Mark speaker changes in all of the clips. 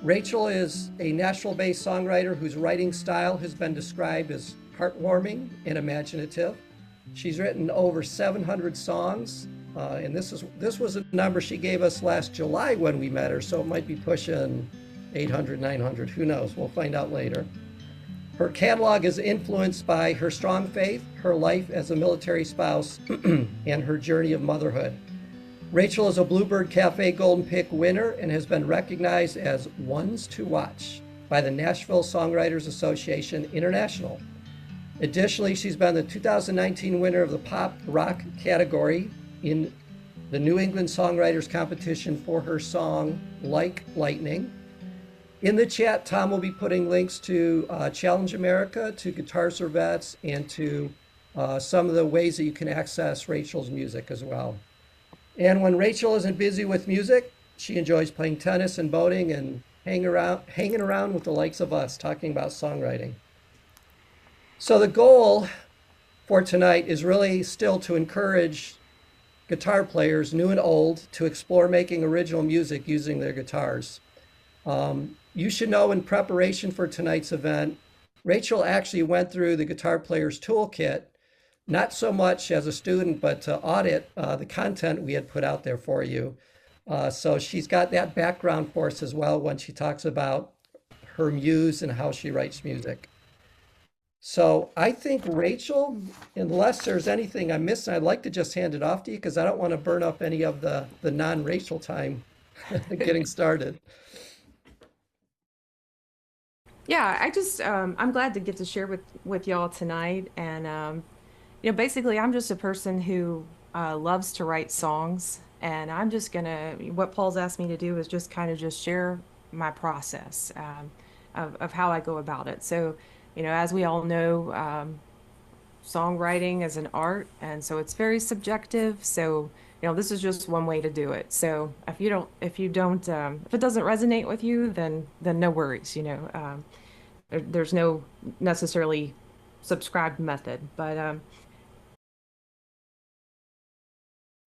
Speaker 1: Rachel is a Nashville-based songwriter whose writing style has been described as heartwarming and imaginative. She's written over 700 songs, and this was a number she gave us last July when we met her, so it might be pushing 800, 900, who knows, we'll find out later. Her catalog is influenced by her strong faith, her life as a military spouse, and her journey of motherhood. Rachel is a Bluebird Cafe Golden Pick winner and has been recognized as Ones to Watch by the Nashville Songwriters Association International. Additionally, she's been the 2019 winner of the pop rock category in the New England Songwriters Competition for her song Like Lightning. In the chat, Tom will be putting links to Challenge America, to Guitars for Vets, and to some of the ways that you can access Rachel's music as well. And when Rachel isn't busy with music, she enjoys playing tennis and boating and hanging around with the likes of us, talking about songwriting. So the goal for tonight is really still to encourage guitar players, new and old, to explore making original music using their guitars. You should know in preparation for tonight's event, Rachel actually went through the Guitar Player's Toolkit, not so much as a student, but to audit the content we had put out there for you. So she's got that background for us as well when she talks about her muse and how she writes music. So I think, Rachel, unless there's anything I'm missing, I'd like to just hand it off to you because I don't want to burn up any of the non-Rachel time getting started.
Speaker 2: Yeah, I'm glad to get to share with y'all tonight. And, basically I'm just a person who loves to write songs, and I'm just what Paul's asked me to do is just kind of just share my process of how I go about it. So, as we all know, songwriting is an art, and so it's very subjective. So, this is just one way to do it. So if it doesn't resonate with you, then no worries, there's no necessarily subscribed method, but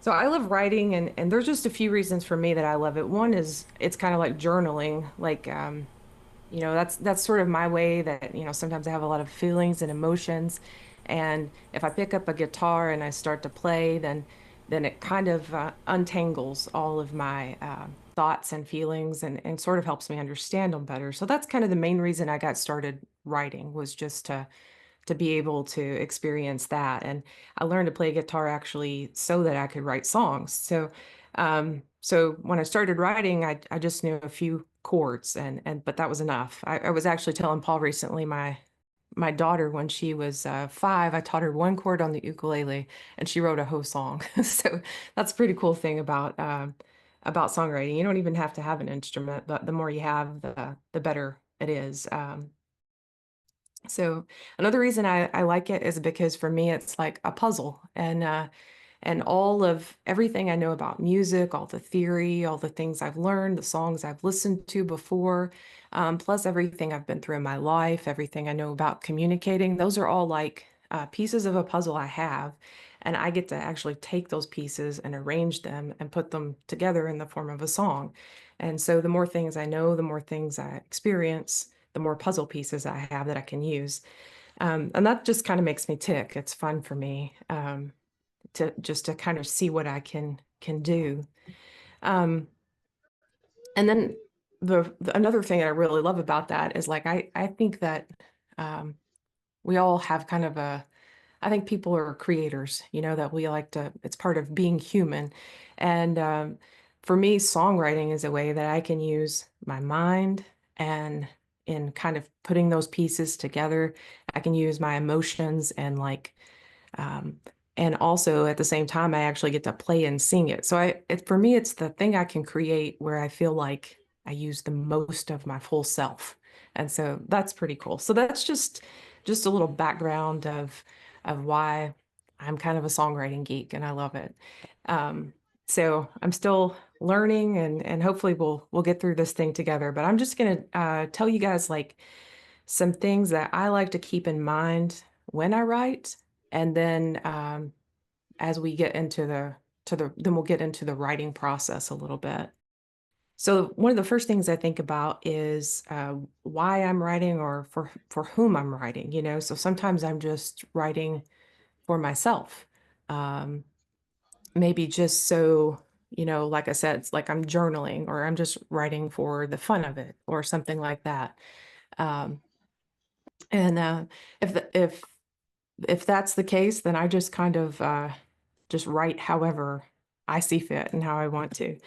Speaker 2: so I love writing, and there's just a few reasons for me that I love it. One is it's kind of like journaling, like that's sort of my way that, sometimes I have a lot of feelings and emotions, and if I pick up a guitar and I start to play, then it kind of untangles all of my thoughts and feelings, and sort of helps me understand them better. So that's kind of the main reason I got started writing, was just to be able to experience that. And I learned to play guitar actually so that I could write songs. So when I started writing, I just knew a few chords, but that was enough. I was actually telling Paul recently, my daughter, when she was 5, I taught her one chord on the ukulele, and she wrote a whole song. So that's a pretty cool thing about songwriting. You don't even have to have an instrument, but the more you have, the better it is. So another reason I like it is because for me it's like a puzzle, and all of everything I know about music, all the theory, all the things I've learned, the songs I've listened to before, plus everything I've been through in my life, everything I know about communicating, those are all like pieces of a puzzle I have, and I get to actually take those pieces and arrange them and put them together in the form of a song. And so the more things I know, the more things I experience, the more puzzle pieces I have that I can use. And that just kind of makes me tick. It's fun for me to kind of see what I can do. And then another thing that I really love about that is, like, I think that we all have kind of I think people are creators, that we like to, it's part of being human. And for me, songwriting is a way that I can use my mind, and in kind of putting those pieces together, I can use my emotions, and also at the same time, I actually get to play and sing it. So for me, it's the thing I can create where I feel like I use the most of my full self. And so that's pretty cool. So that's just a little background of why I'm kind of a songwriting geek, and I love it. So I'm still learning, and hopefully we'll get through this thing together. But I'm just gonna tell you guys, like, some things that I like to keep in mind when I write, and then as we get into then we'll get into the writing process a little bit. So one of the first things I think about is why I'm writing or for whom I'm writing, you know. So sometimes I'm just writing for myself. Um, Maybe just so, you know, like I said, it's like I'm journaling or I'm just writing for the fun of it or something like that. Um, and if the, if that's the case, then I just kind of just write however I see fit and how I want to.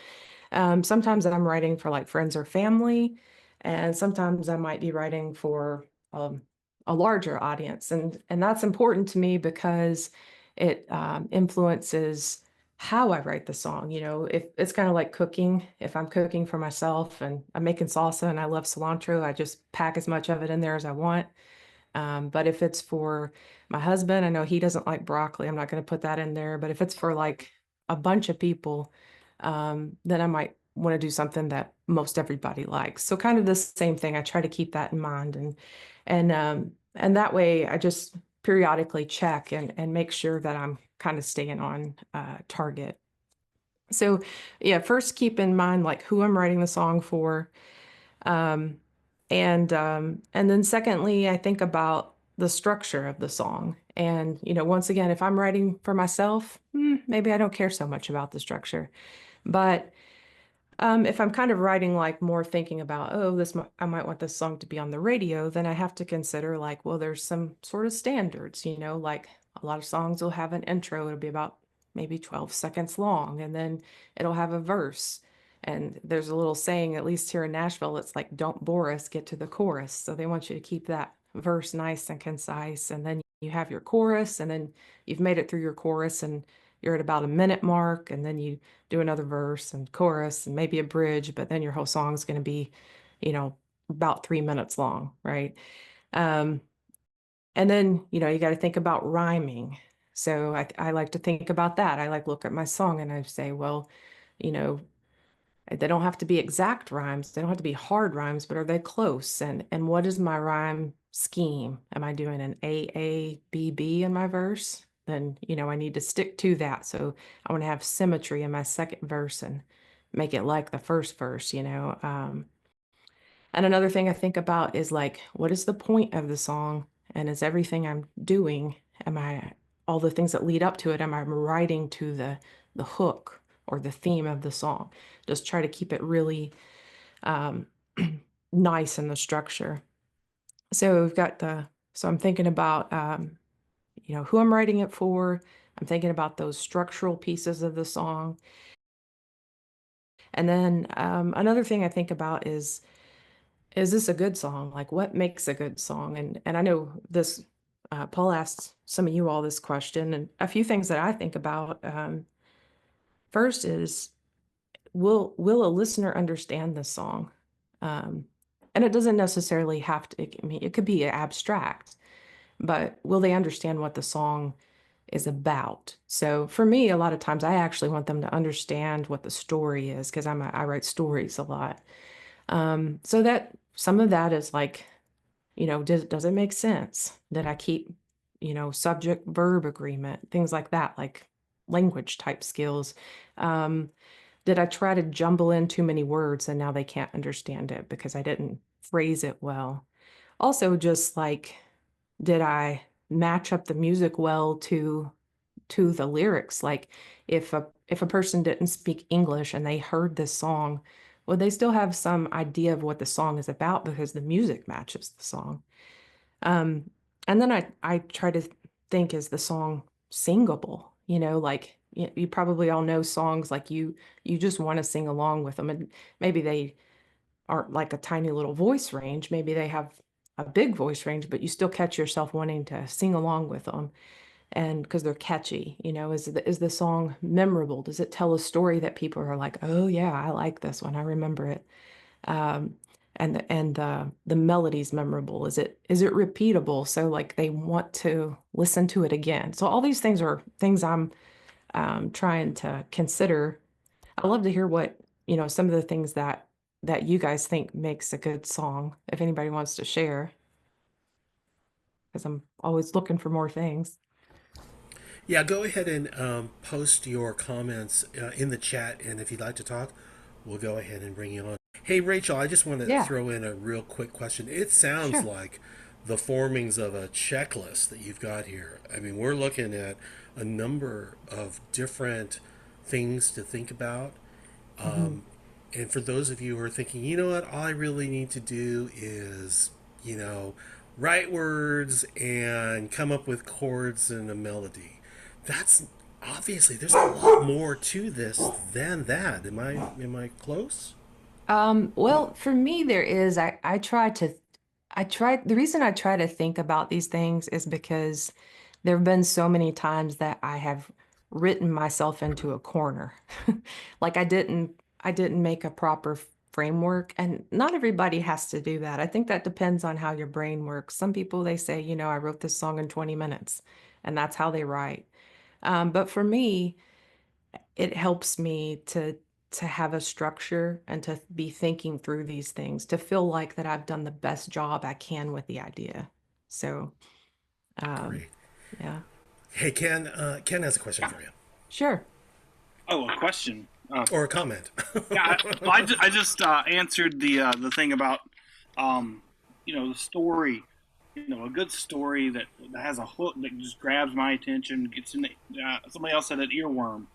Speaker 2: Sometimes I'm writing for like friends or family, and sometimes I might be writing for a larger audience, and that's important to me because it influences how I write the song. You know, if it's kind of like cooking, if I'm cooking for myself and I'm making salsa and I love cilantro, I just pack as much of it in there as I want. But if it's for my husband, I know he doesn't like broccoli. I'm not going to put that in there. But if it's for like a bunch of people, then I might want to do something that most everybody likes. So kind of the same thing. I try to keep that in mind, and that way I just periodically check and make sure that I'm kind of staying on target. So yeah, first keep in mind like who I'm writing the song for. Um, and then secondly, I think about the structure of the song. And, you know, once again, if I'm writing for myself, maybe I don't care so much about the structure. But if I'm kind of writing like more thinking about, oh, I might want this song to be on the radio, then I have to consider like, well, there's some sort of standards, you know, like a lot of songs will have an intro. It'll be about maybe 12 seconds long, and then it'll have a verse. And there's a little saying, at least here in Nashville, it's like, don't bore us, get to the chorus. So they want you to keep that verse nice and concise. And then you have your chorus, and then you've made it through your chorus, and you're at about a minute mark, and then you do another verse and chorus and maybe a bridge, but then your whole song is going to be, you know, about 3 minutes long, right? Um, and then, you know, you got to think about rhyming. So I like to think about that. I like look at my song and I say, well, you know, they don't have to be exact rhymes. They don't have to be hard rhymes, but are they close? And what is my rhyme scheme? Am I doing an A, in my verse? Then, you know, I need to stick to that. So I want to have symmetry in my second verse and make it like the first verse, you know. And another thing I think about is like, what is the point of the song? And is everything I'm doing, am I all the things that lead up to it, am I writing to the hook or the theme of the song? Just try to keep it really um, nice in the structure. So we've got so I'm thinking about, you know, who I'm writing it for. I'm thinking about those structural pieces of the song. And then another thing I think about is this a good song? Like what makes a good song? And I know this, Paul asked some of you all this question, and a few things that I think about. First is, will a listener understand this song? Um, and it doesn't necessarily have to, I mean, it could be abstract, but will they understand what the song is about? So for me, a lot of times I actually want them to understand what the story is because I write stories a lot. So that some of that is like, you know, does it make sense? Did I keep, you know, subject verb agreement, things like that, like language type skills? Um, did I try to jumble in too many words and now they can't understand it because I didn't phrase it well? Also, just like, did I match up the music well to the lyrics? Like, if a person didn't speak English and they heard this song, would they still have some idea of what the song is about because the music matches the song? Um, and then I try to think, is the song singable? You know, like you probably all know songs like you just want to sing along with them, and maybe they aren't like a tiny little voice range. Maybe they have a big voice range, but you still catch yourself wanting to sing along with them, and because they're catchy. You know, is the song memorable? Does it tell a story that people are like, oh yeah, I like this one, I remember it? um, and the melody's memorable. Is it repeatable? So like they want to listen to it again. So all these things are things I'm trying to consider. I love to hear what, you know, some of the things that you guys think makes a good song. If anybody wants to share, because I'm always looking for more things.
Speaker 3: Yeah, go ahead and post your comments in the chat, and if you'd like to talk, we'll go ahead and bring you on. Hey, Rachel, I just want to
Speaker 2: Yeah,
Speaker 3: throw in a real quick question. It sounds
Speaker 2: sure.
Speaker 3: like the formings of a checklist that you've got here. I mean, we're looking at a number of different things to think about.
Speaker 2: Hmm.
Speaker 3: And for those of you who are thinking, you know what, all I really need to do is, you know, write words and come up with chords and a melody. That's obviously there's a lot more to this than that. Am I close?
Speaker 2: Well, for me, there is, the reason I try to think about these things is because there have been so many times that I have written myself into a corner. Like I didn't make a proper framework, and not everybody has to do that. I think that depends on how your brain works. Some people, they say, I wrote this song in 20 minutes, and that's how they write. But for me, it helps me to have a structure and to be thinking through these things, to feel like that I've done the best job I can with the idea. So, um,
Speaker 3: Great.
Speaker 2: yeah,
Speaker 3: Hey, Ken. Ken has a question
Speaker 4: Yeah.
Speaker 3: for you,
Speaker 2: sure.
Speaker 4: Oh, a question.
Speaker 3: or a comment.
Speaker 4: Yeah. I just answered the thing about um, the story. A good story that has a hook that just grabs my attention, gets in the. Somebody else said an earworm.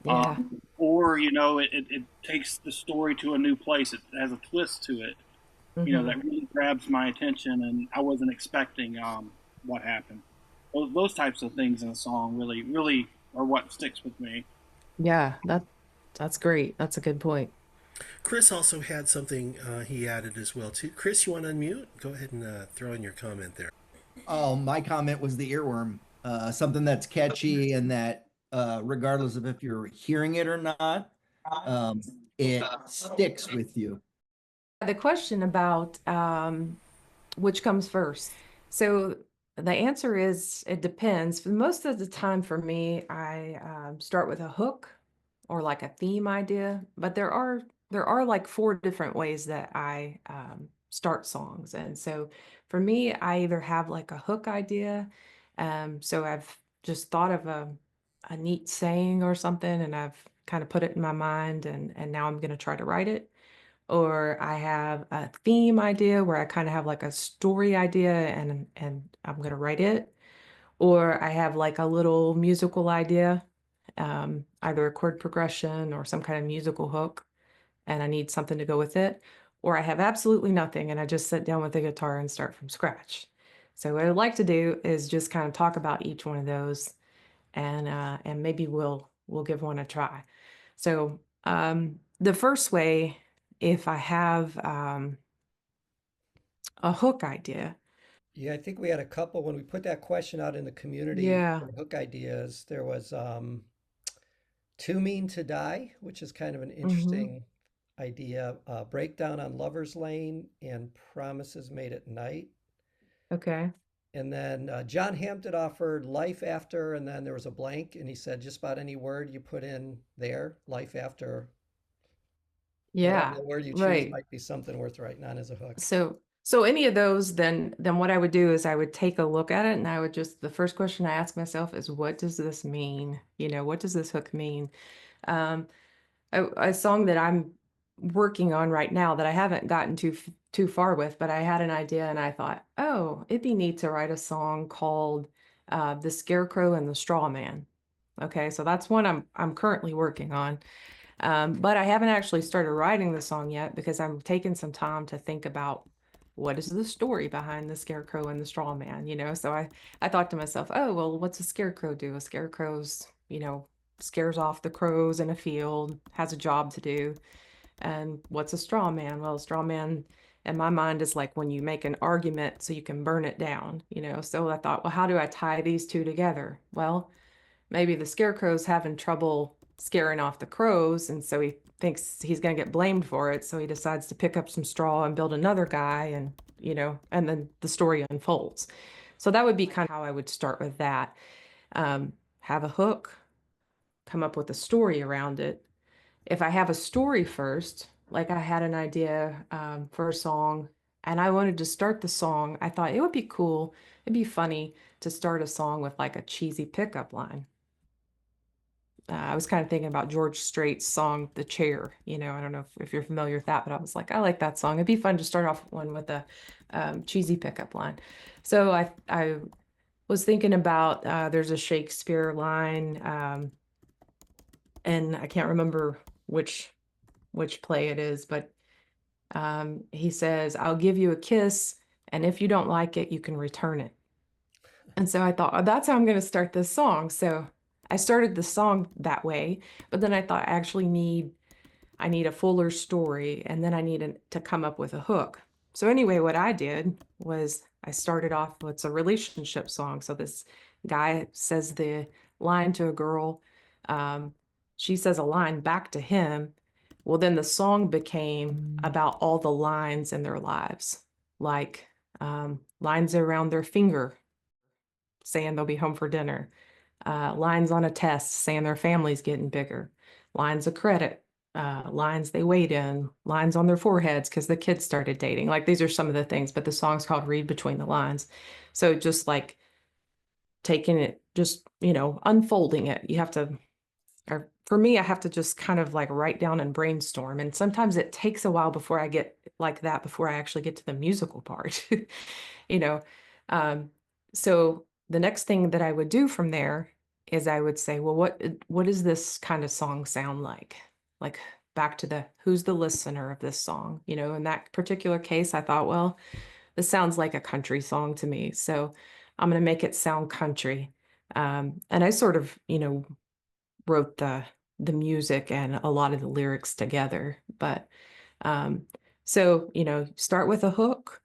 Speaker 2: Yeah.
Speaker 4: Or it takes the story to a new place. It has a twist to it.
Speaker 2: Hmm.
Speaker 4: That really grabs my attention, and I wasn't expecting what happened. Those types of things in a song really, really are what sticks with me.
Speaker 2: Yeah, that's great. That's a good point.
Speaker 3: Chris also had something he added as well too. Chris, you want to unmute? Go ahead and throw in your comment there.
Speaker 5: Oh, my comment was the earworm. Something that's catchy and that, regardless of if you're hearing it or not, um, it sticks with you.
Speaker 2: The question about which comes first. So the answer is it depends. For most of the time for me, I start with a hook or like a theme idea, but there are like four different ways that I start songs. And so for me, I either have like a hook idea. So I've just thought of a neat saying or something, and I've kind of put it in my mind, and now I'm going to try to write it. Or I have a theme idea where I kind of have like a story idea, and I'm gonna write it. Or I have like a little musical idea, either a chord progression or some kind of musical hook, and I need something to go with it. Or I have absolutely nothing and I just sit down with the guitar and start from scratch. So what I'd like to do is just kind of talk about each one of those, and maybe we'll give one a try. So the first way, if I have a hook idea,
Speaker 1: Yeah, I think we had a couple when we put that question out in the community
Speaker 2: yeah,
Speaker 1: for hook ideas. There was Too Mean to Die, which is kind of an
Speaker 2: hmm,
Speaker 1: interesting idea. Breakdown on Lover's Lane and Promises Made at Night.
Speaker 2: okay,
Speaker 1: And then John Hampton offered Life After, and then there was a blank, and he said just about any word you put in there, Life After, whatever
Speaker 2: yeah,
Speaker 1: the word you choose
Speaker 2: right.
Speaker 1: might be something worth writing on as a hook.
Speaker 2: So any of those, then what I would do is I would take a look at it, and I would just, the first question I ask myself is, what does this mean? What does this hook mean? Um, a song that I'm working on right now that I haven't gotten too far with, but I had an idea and I thought, oh, it'd be neat to write a song called "The Scarecrow and the Straw Man." Okay, so that's one I'm currently working on. But I haven't actually started writing the song yet because I'm taking some time to think about what is the story behind the scarecrow and the straw man, So I thought to myself, oh, well, what's a scarecrow do? A scarecrow's, scares off the crows in a field, has a job to do. And what's a straw man? Well, a straw man in my mind is like when you make an argument so you can burn it down. So I thought, well, how do I tie these two together? Well, maybe the scarecrow's having trouble scaring off the crows, and so he thinks he's going to get blamed for it. So he decides to pick up some straw and build another guy, and then the story unfolds. So that would be kind of how I would start with that. Have a hook, come up with a story around it. If I have a story first, like I had an idea for a song and I wanted to start the song, I thought it would be cool, it'd be funny to start a song with like a cheesy pickup line. I was kind of thinking about George Strait's song, The Chair. You know, I don't know if you're familiar with that, but I was like, I like that song. It'd be fun to start off one with a cheesy pickup line. So I was thinking about there's a Shakespeare line, and I can't remember which play it is, but he says, I'll give you a kiss, and if you don't like it, you can return it. And so I thought, oh, that's how I'm going to start this song. So I started the song that way, but then I thought I need a fuller story, and then I need to come up with a hook. So anyway, what I did was I started off with a relationship song. So this guy says the line to a girl. She says a line back to him. Well, then the song became about all the lines in their lives, like lines around their finger saying they'll be home for dinner, lines on a test saying their family's getting bigger, lines of credit, lines they weighed in, lines on their foreheads because the kids started dating. Like these are some of the things, but the song's called Read Between the Lines. So just like taking it, just, you know, unfolding it. You have to, or for me, I have to just kind of like write down and brainstorm. And sometimes it takes a while before I get like that, before I actually get to the musical part, you know. So the next thing that I would do from there is I would say, well, what does this kind of song sound like? Like back to who's the listener of this song? You know, in that particular case, I thought, well, this sounds like a country song to me. So I'm going to make it sound country. And I sort of, you know, wrote the music and a lot of the lyrics together. But so, you know, start with a hook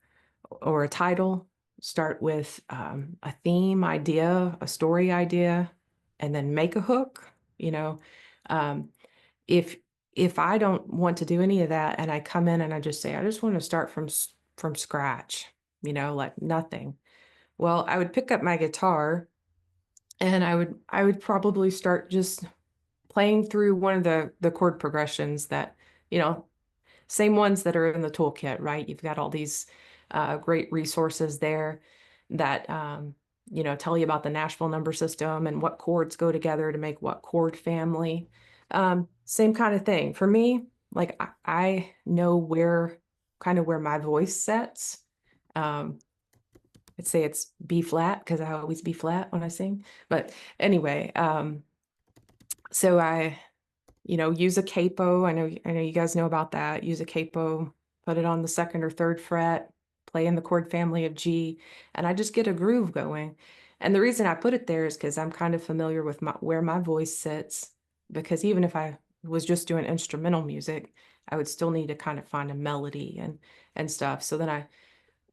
Speaker 2: or a title, start with a theme idea, a story idea, and then make a hook. You know, um, if I don't want to do any of that and I come in and I just say, I just want to start from scratch, you know, like nothing. Well, I would pick up my guitar and I would probably start just playing through one of the chord progressions that, you know, same ones that are in the toolkit, right? You've got all these great resources there that, you know, tell you about the Nashville number system and what chords go together to make what chord family. Same kind of thing. For me, like I know where my voice sets. I'd say it's B flat because I always B flat when I sing. But anyway, so I, you know, use a capo. I know you guys know about that. Use a capo, put it on the 2nd or 3rd fret, play in the chord family of G, and I just get a groove going. And the reason I put it there is because I'm kind of familiar with where my voice sits, because even if I was just doing instrumental music, I would still need to kind of find a melody and stuff. So then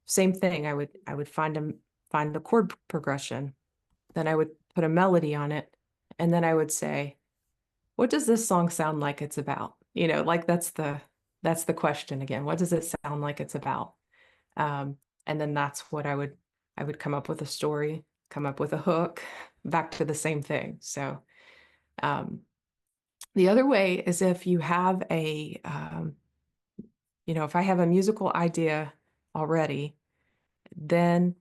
Speaker 2: same thing, I would find the chord progression, then I would put a melody on it, and then I would say, what does this song sound like it's about? You know, like that's the question again. What does it sound like it's about? And then that's what I would come up with a story, come up with a hook, back to the same thing. So the other way is if you have you know, if I have a musical idea already, then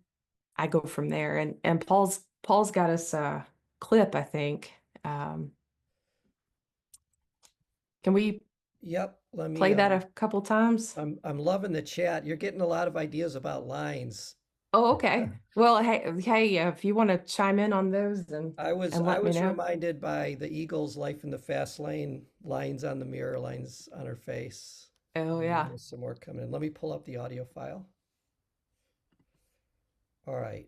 Speaker 2: I go from there. And Paul's got us a clip, I think. Can we
Speaker 1: Yep. Let me
Speaker 2: play that a couple times?
Speaker 1: I'm loving the chat. You're getting a lot of ideas about lines.
Speaker 2: Oh, okay. Well, hey, if you want to chime in on those and
Speaker 1: I
Speaker 2: let me
Speaker 1: was
Speaker 2: know.
Speaker 1: reminded by the Eagles' "Life in the Fast Lane" lines on the mirror, lines on her face.
Speaker 2: Oh, yeah.
Speaker 1: There's some more coming in. Let me pull up the audio file. All right.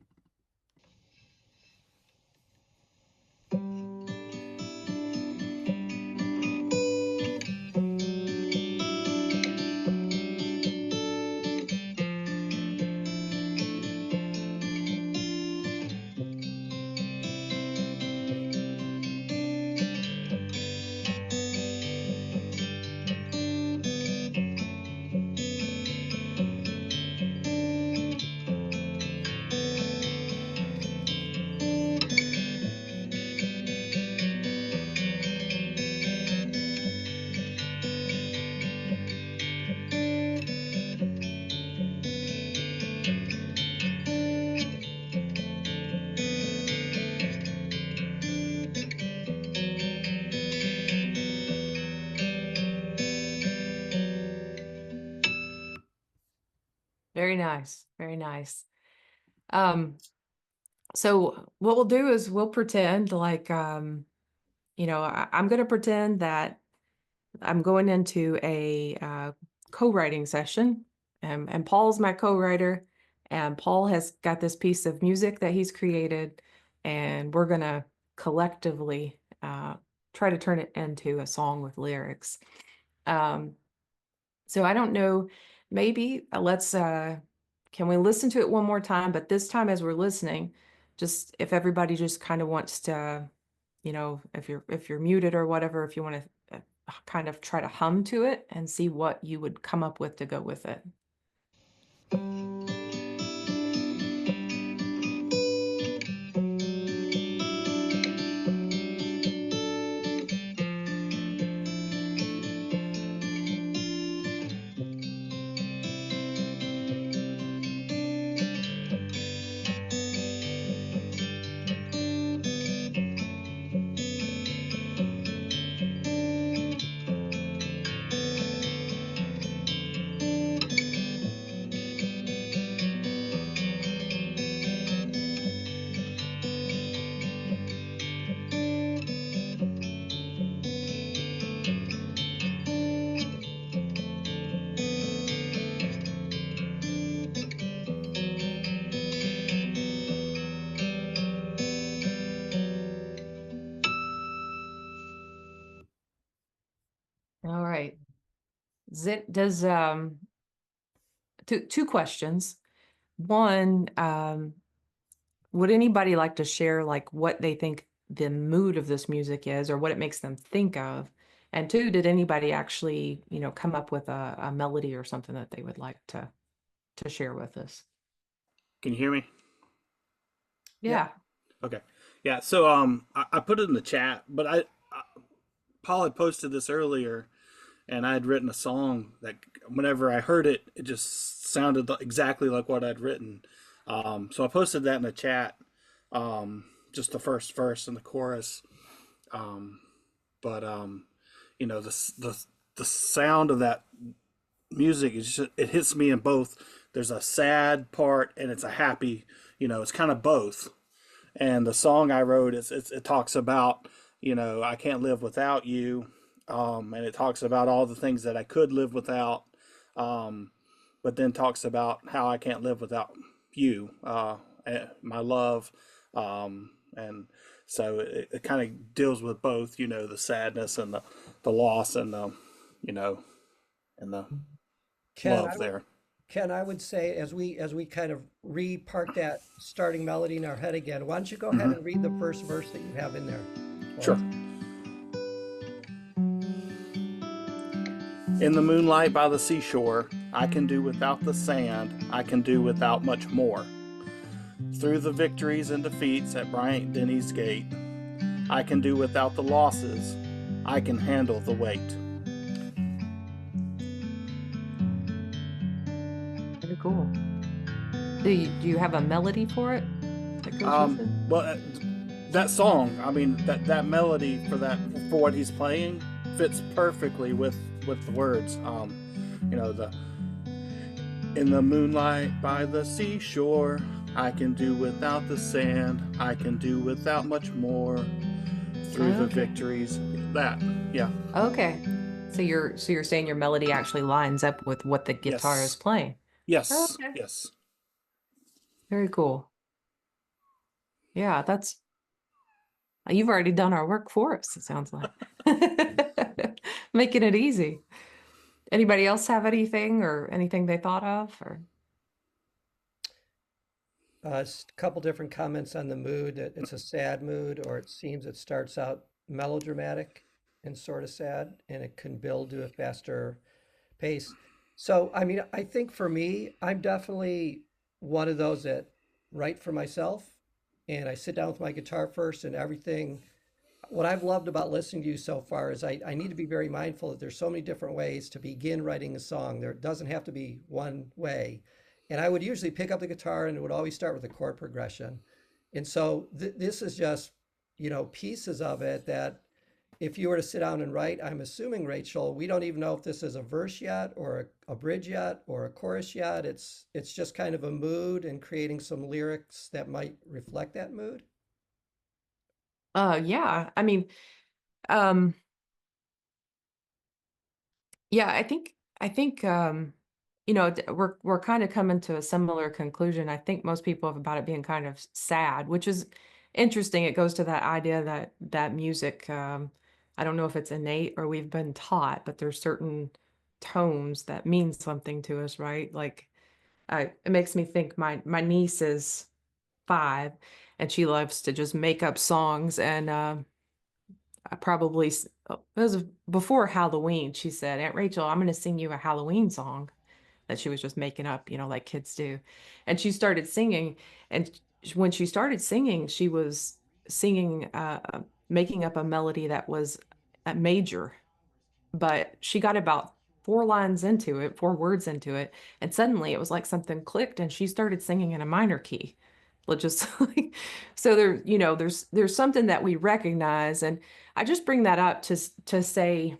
Speaker 2: Very nice. Very nice. So what we'll do is we'll pretend like, I'm going to pretend that I'm going into a co-writing session, and Paul's my co-writer, and Paul has got this piece of music that he's created, and we're going to collectively try to turn it into a song with lyrics. So I don't know, maybe let's can we listen to it one more time? But this time as we're listening, just if everybody just kind of wants to, if you're muted or whatever, if you want to kind of try to hum to it and see what you would come up with to go with it. All right. Does two questions. One, would anybody like to share like what they think the mood of this music is or what it makes them think of? And two, did anybody actually, come up with a melody or something that they would like to share with us?
Speaker 4: Can you hear me?
Speaker 2: Yeah.
Speaker 4: Okay. Yeah. So I put it in the chat, but Paul had posted this earlier, and I had written a song that whenever I heard it, it just sounded exactly like what I'd written. So I posted that in the chat, just the first verse and the chorus. But the sound of that music is just, it hits me in both. There's a sad part and it's a happy. It's kind of both. And the song I wrote it talks about I can't live without you, and it talks about all the things that I could live without, but then talks about how I can't live without you, my love, and so it kind of deals with both, the sadness and the loss and and the
Speaker 1: Ken,
Speaker 4: love there.
Speaker 1: Ken, I would say as we kind of repark that starting melody in our head again, why don't you go ahead and read the first verse that you have in there?
Speaker 4: Sure. In the moonlight by the seashore, I can do without the sand, I can do without much more. Through the victories and defeats at Bryant Denny's gate, I can do without the losses, I can handle the weight.
Speaker 2: Very cool. Do you have a melody for it that goes with it?
Speaker 4: Well, that song, I mean, that melody for what he's playing fits perfectly with the words. In the moonlight by the seashore, I can do without the sand, I can do without much more. Through the victories, yeah.
Speaker 2: Okay. So you're saying your melody actually lines up with what the guitar
Speaker 4: Yes.
Speaker 2: is playing.
Speaker 4: Yes.
Speaker 2: Okay.
Speaker 4: Yes.
Speaker 2: Very cool. Yeah, you've already done our work for us, it sounds like. Making it easy. Anybody else have anything they thought of or?
Speaker 1: A couple different comments on the mood. It's a sad mood, or it seems it starts out melodramatic and sort of sad, and it can build to a faster pace. So, I mean, I think for me, I'm definitely one of those that write for myself, and I sit down with my guitar first and everything. What I've loved about listening to you so far is I need to be very mindful that there's so many different ways to begin writing a song. There doesn't have to be one way. And I would usually pick up the guitar and it would always start with a chord progression. And so this is just, pieces of it that if you were to sit down and write, I'm assuming, Rachel, we don't even know if this is a verse yet or a bridge yet or a chorus yet. It's just kind of a mood and creating some lyrics that might reflect that mood.
Speaker 2: Yeah, I mean, um, yeah, I think we're kind of coming to a similar conclusion. I think most people have about it being kind of sad, which is interesting. It goes to that idea that music, I don't know if it's innate or we've been taught, but there's certain tones that mean something to us, right? Like it makes me think my niece is 5 and she loves to just make up songs and I probably it was before Halloween. She said, "Aunt Rachel, I'm going to sing you a Halloween song," that she was just making up, like kids do. And she started singing, and when she started singing, she was singing, making up a melody that was a major, but she got about 4 lines into it, 4 words into it, and suddenly it was like something clicked, and she started singing in a minor key. Just like, so there's something that we recognize, and I just bring that up to say,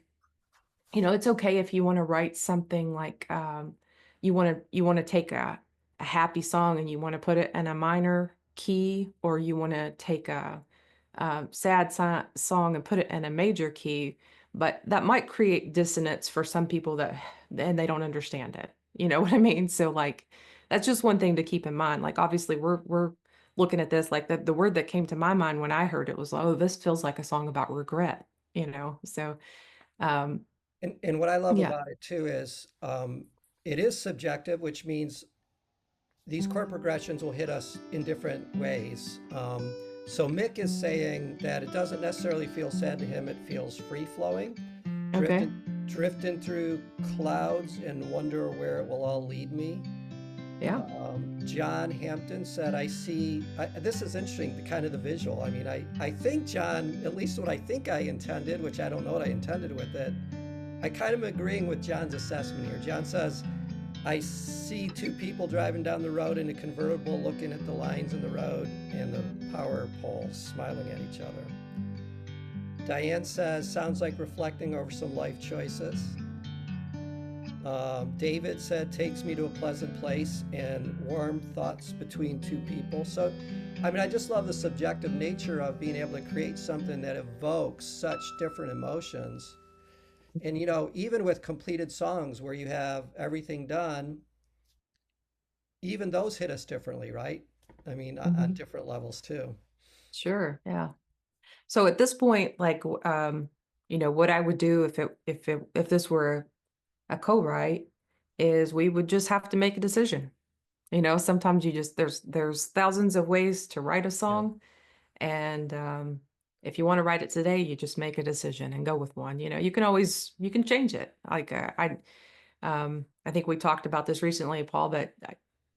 Speaker 2: it's okay if you want to write something like you want to take a happy song and you want to put it in a minor key, or you want to take a sad song and put it in a major key, but that might create dissonance for some people and they don't understand it. You know what I mean? So like that's just one thing to keep in mind. Like obviously we're looking at this like the word that came to my mind when I heard it was, oh, this feels like a song about regret, So um
Speaker 1: And what I love
Speaker 2: yeah.
Speaker 1: about it too is it is subjective, which means these chord progressions will hit us in different ways. So Mick is saying that it doesn't necessarily feel sad to him, it feels free flowing,
Speaker 2: Okay.
Speaker 1: drifting through clouds and wonder where it will all lead me.
Speaker 2: Yeah.
Speaker 1: John Hampton said, this is interesting, the kind of the visual. I mean, I think John, at least what I think I intended, which I don't know what I intended with it, I kind of agreeing with John's assessment here. John says, I see 2 people driving down the road in a convertible looking at the lines in the road and the power poles smiling at each other. Diane says, sounds like reflecting over some life choices. David said, takes me to a pleasant place and warm thoughts between 2 people. So, I mean, I just love the subjective nature of being able to create something that evokes such different emotions. And, even with completed songs where you have everything done, even those hit us differently, right? I mean, on different levels too.
Speaker 2: Sure. Yeah. So at this point, like, what I would do if this were a co-write is we would just have to make a decision. Sometimes there's thousands of ways to write a
Speaker 1: Yeah.
Speaker 2: song, and if you want to write it today, you just make a decision and go with one. You can change it. Like I think we talked about this recently, Paul, but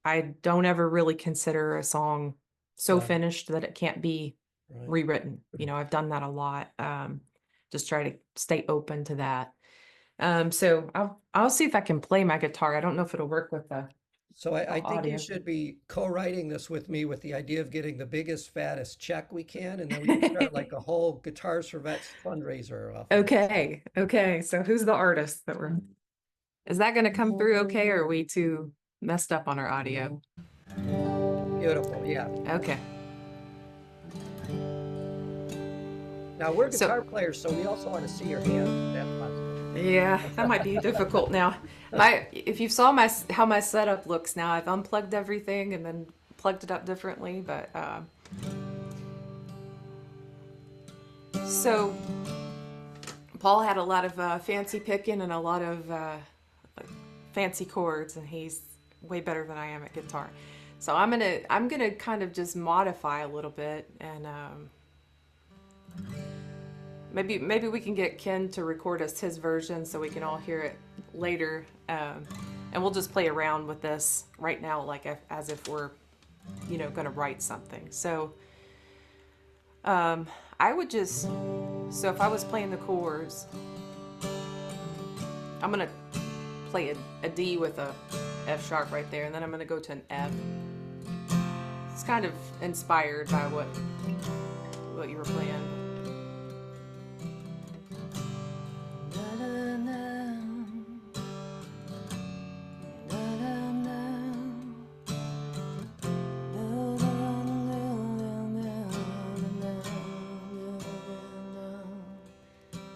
Speaker 2: I don't ever really consider a song so
Speaker 1: Yeah.
Speaker 2: finished that it can't be
Speaker 1: Right.
Speaker 2: rewritten. I've done that a lot. Just try to stay open to that. So I'll see if I can play my guitar. I don't know if it'll work with the
Speaker 1: So I think you
Speaker 2: audio.
Speaker 1: should be co-writing this with me with the idea of getting the biggest, fattest check we can, and then we can start like a whole Guitars for Vets fundraiser off of this.
Speaker 2: Okay. So who's the artist is that going to come through okay, or are we too messed up on our audio?
Speaker 1: Beautiful, yeah.
Speaker 2: Okay.
Speaker 1: Now we're
Speaker 2: So-
Speaker 1: guitar players, so we also want to see your hand. That's possible.
Speaker 2: Yeah, that might be difficult now. If you saw how my setup looks now, I've unplugged everything and then plugged it up differently, but so Paul had a lot of fancy picking and a lot of fancy chords, and he's way better than I am at guitar. So I'm gonna kind of just modify a little bit, and maybe we can get Ken to record us his version so we can all hear it later, and we'll just play around with this right now, like as if we're gonna write something. So I would just, so if I was playing the chords, I'm gonna play a D with a F sharp right there, and then I'm gonna go to an F. It's kind of inspired by what you were playing.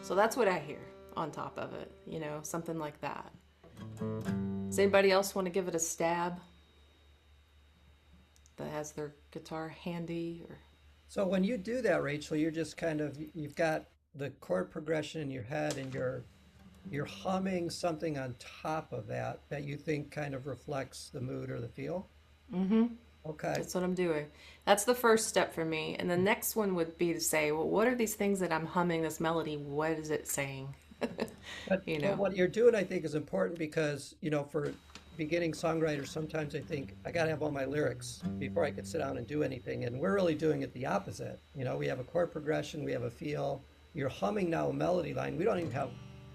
Speaker 2: So that's what I hear on top of it, you know, something like that. Does anybody else want to give it a stab that has their guitar handy? Or
Speaker 1: So when you do that, Rachel, you're just kind of, you've got the chord progression in your head and you're humming something on top of that that you think kind of reflects the mood or the feel.
Speaker 2: mm-hmm.
Speaker 1: Okay.
Speaker 2: That's what I'm doing. That's the first step for me. And the next one would be to say, well, what are these things that I'm humming this melody? What is it saying? You
Speaker 1: But
Speaker 2: know?
Speaker 1: what you're doing, I think, is important because, you know, for beginning songwriters, sometimes I think I got to have all my lyrics before I could sit down and do anything. And we're really doing it the opposite. You know, we have a chord progression, we have a feel. You're humming now a melody line. We don't even have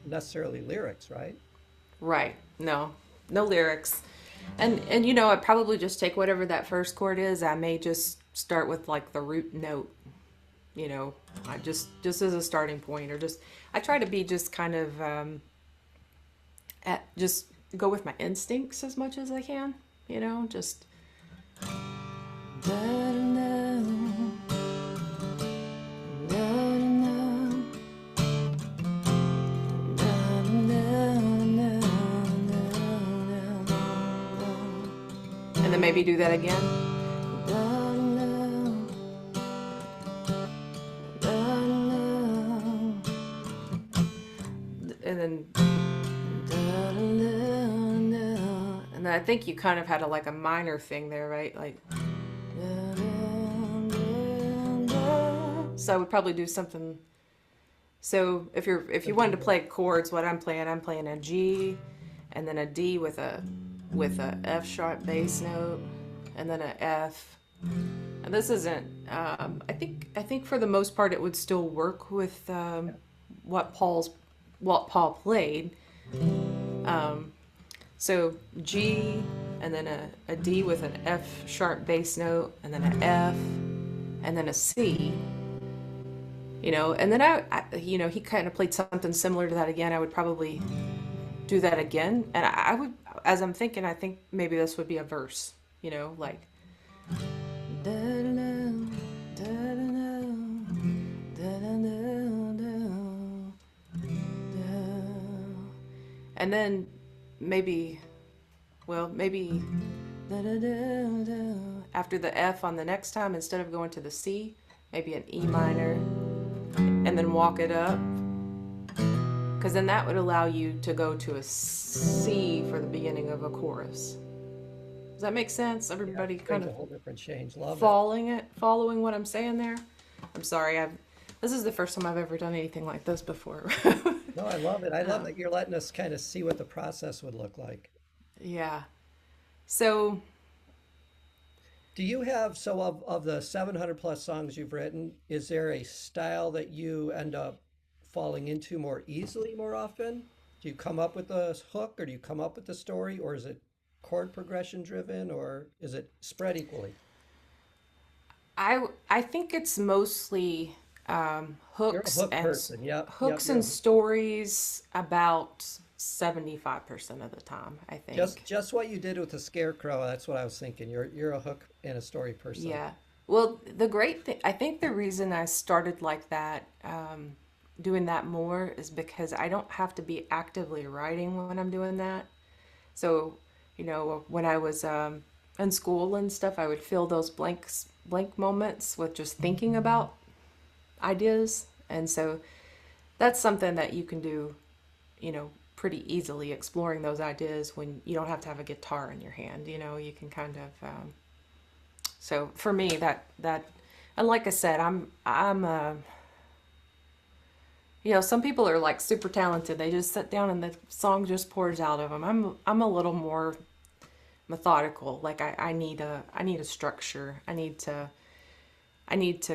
Speaker 1: necessarily lyrics, right?
Speaker 2: Right. No. No lyrics. And you know, I probably just take whatever that first chord is. I may just start with like the root note, you know, I just as a starting point, or just I try to be just kind of at just go with my instincts as much as I can, you know, just and then maybe do that again. And then and then I think you kind of had like a minor thing there, right? Like so I would probably do something. So if you wanted to play chords, what I'm playing a G, and then a D with a F sharp bass note, and then a F. And this isn't. I think for the most part it would still work with what Paul played. So G, and then a D with an F sharp bass note, and then an F, and then a C. You know, and then I you know, he kind of played something similar to that again. I would probably do that again, and I would, as I'm thinking, I think maybe this would be a verse. You know, like. And then maybe after the F on the next time, instead of going to the C, maybe an E minor, and then walk it up, because then that would allow you to go to a C for the beginning of a chorus. Does that make sense? Everybody kind
Speaker 1: Brings a
Speaker 2: of
Speaker 1: whole different change. Love it.
Speaker 2: following what I'm saying there? I'm sorry, this is the first time I've ever done anything like this before.
Speaker 1: No, I love it. I love that you're letting us kind of see what the process would look like.
Speaker 2: Yeah. So,
Speaker 1: Do you have, so of the 700 plus songs you've written, is there a style that you end up falling into more easily more often? Do you come up with a hook, or do you come up with the story, or is it chord progression driven, or is it spread equally?
Speaker 2: I think it's mostly
Speaker 1: You're a hook person. Yep, yep.
Speaker 2: hooks and stories about 75% of the time, I think.
Speaker 1: Just what you did with the scarecrow. That's what I was thinking. You're a hook and a story person.
Speaker 2: Yeah. Well, the great thing, I think the reason I started like that, doing that more, is because I don't have to be actively writing when I'm doing that. So, you know, when I was in school and stuff, I would fill those blank moments with just thinking about ideas. And so that's something that you can do, you know, pretty easily, exploring those ideas when you don't have to have a guitar in your hand. You know, you can kind of so for me, that and like I said, I'm you know, some people are like super talented, they just sit down and the song just pours out of them. I'm a little more methodical. Like I need a structure. I need to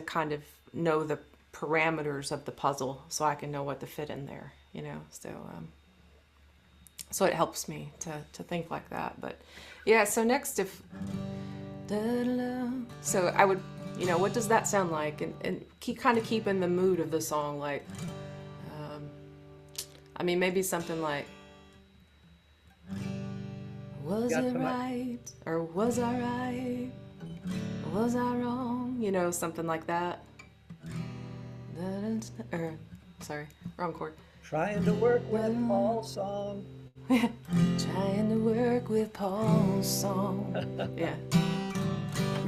Speaker 2: kind of know the parameters of the puzzle so I can know what to fit in there, you know. So it helps me to think like that. But yeah, so next, if so I would, you know, what does that sound like, and kind of keep in the mood of the song, like I mean, maybe something like, was it right, or was I right, or was I wrong, you know, something like that. Or Sorry, wrong chord.
Speaker 1: Trying to work with Paul's song.
Speaker 2: Trying to work with Paul's song. Yeah.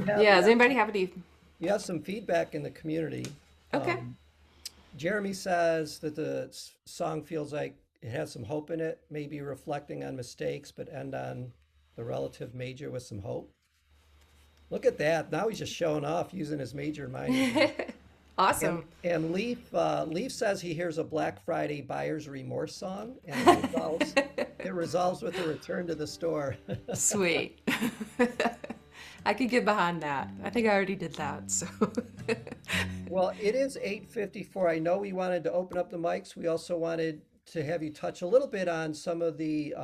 Speaker 1: Yeah,
Speaker 2: Yeah. Does anybody have any?
Speaker 1: you have some feedback in the community.
Speaker 2: Okay.
Speaker 1: Jeremy says that the song feels like it has some hope in it, maybe reflecting on mistakes, but end on the relative major with some hope. Look at that. Now he's just showing off using his major and minor.
Speaker 2: Awesome.
Speaker 1: And Leaf says he hears a Black Friday buyer's remorse song, and it resolves with a return to the store.
Speaker 2: Sweet. I could get behind that. I think I already did that. So.
Speaker 1: Well, it is 8:54. I know we wanted to open up the mics. We also wanted to have you touch a little bit on some of the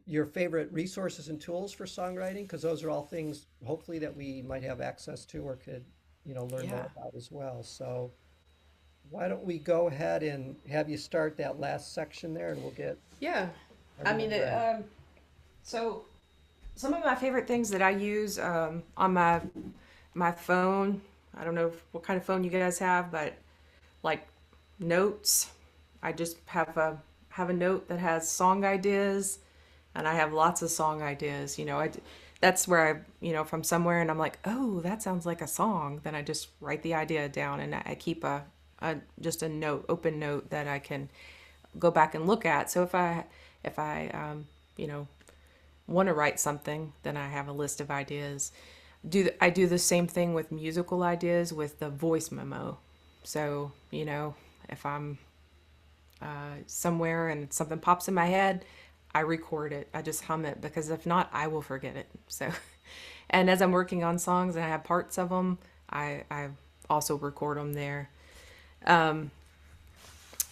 Speaker 1: your favorite resources and tools for songwriting, because those are all things hopefully that we might have access to or could, learn
Speaker 2: Yeah.
Speaker 1: more about as well. So why don't we go ahead and have you start that last section there, and we'll get
Speaker 2: Yeah. I mean,
Speaker 1: everyone ready.
Speaker 2: so some of my favorite things that I use on my phone. I don't know what kind of phone you guys have, but like notes. I just have a note that has song ideas, and I have lots of song ideas. That's where if I'm somewhere and I'm like, oh, that sounds like a song, then I just write the idea down, and I keep a just a note, open note that I can go back and look at. So if I want to write something, then I have a list of ideas. I do the same thing with musical ideas with the voice memo. So, if I'm somewhere and something pops in my head, I record it. I just hum it, because if not, I will forget it. So, and as I'm working on songs and I have parts of them, I also record them there.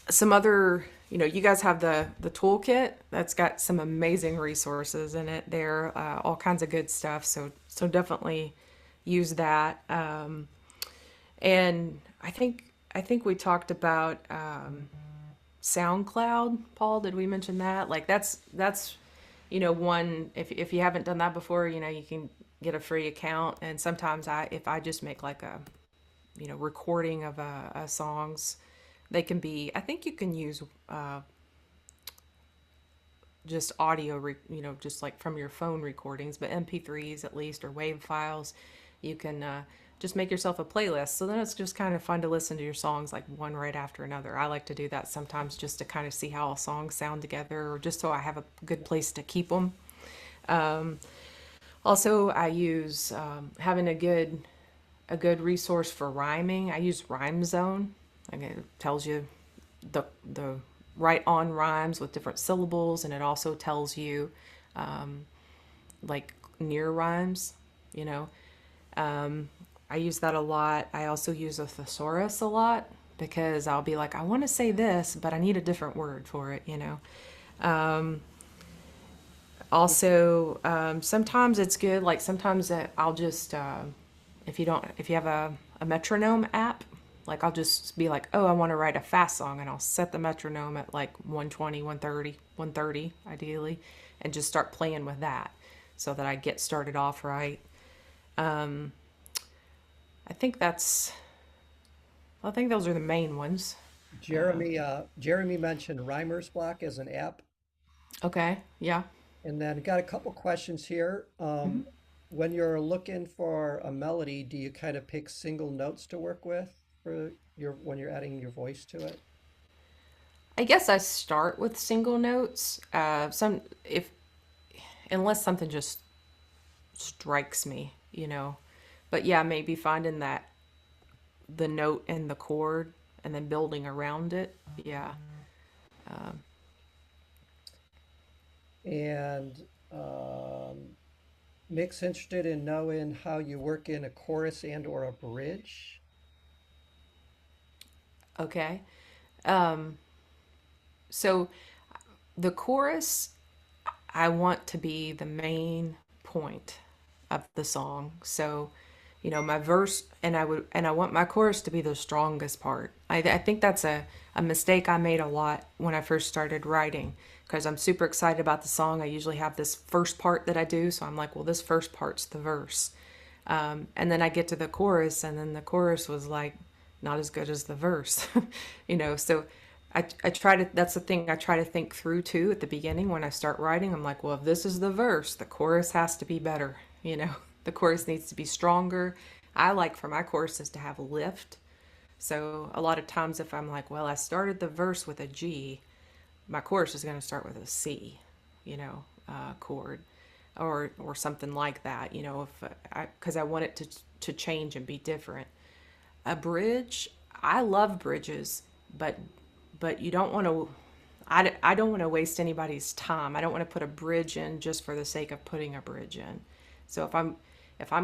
Speaker 2: Some other, you guys have the toolkit that's got some amazing resources in it there, all kinds of good stuff. So definitely use that. And I think we talked about SoundCloud. Paul, did we mention that? Like that's one, if you haven't done that before, you can get a free account. And sometimes if I just make like a recording of songs, they can be, I think you can use just audio, just like from your phone recordings, but MP3s at least, or WAV files. You can just make yourself a playlist. So then it's just kind of fun to listen to your songs like one right after another. I like to do that sometimes just to kind of see how all songs sound together, or just so I have a good place to keep them. Also, I use having a good resource for rhyming. I use Rhyme Zone. Like, it tells you the right on rhymes with different syllables, and it also tells you like near rhymes. I use that a lot. I also use a thesaurus a lot, because I'll be like, I want to say this, but I need a different word for it. Also, sometimes it's good. Like sometimes I'll just if you have a metronome app, like I'll just be like, oh, I want to write a fast song, and I'll set the metronome at like 120, 130 ideally, and just start playing with that so that I get started off right. I think those are the main ones.
Speaker 1: Jeremy mentioned Rhymer's Block as an app,
Speaker 2: Okay, yeah.
Speaker 1: and then got a couple questions here. When you're looking for a melody, do you kind of pick single notes to work with for when you're adding your voice to it?
Speaker 2: I guess I start with single notes. Unless something just strikes me. But yeah, maybe finding the note and the chord, and then building around it. Yeah.
Speaker 1: And Mick's interested in knowing how you work in a chorus and or a bridge.
Speaker 2: Okay. So the chorus, I want to be the main point of the song. So, my verse, and I want my chorus to be the strongest part. I think that's a mistake I made a lot when I first started writing, because I'm super excited about the song. I usually have this first part that I do. So I'm like, well, this first part's the verse. And then I get to the chorus, and then the chorus was like not as good as the verse. So I try to, that's the thing I try to think through too at the beginning when I start writing. I'm like, well, if this is the verse, the chorus has to be better, you know, the chorus needs to be stronger. I like for my choruses to have lift. So a lot of times if I'm like, well, I started the verse with a G, my chorus is going to start with a C, you know, chord or something like that, you know, if because I want it to change and be different. A bridge, I love bridges, but you don't want to, I don't want to waste anybody's time. I don't want to put a bridge in just for the sake of putting a bridge in. So if I'm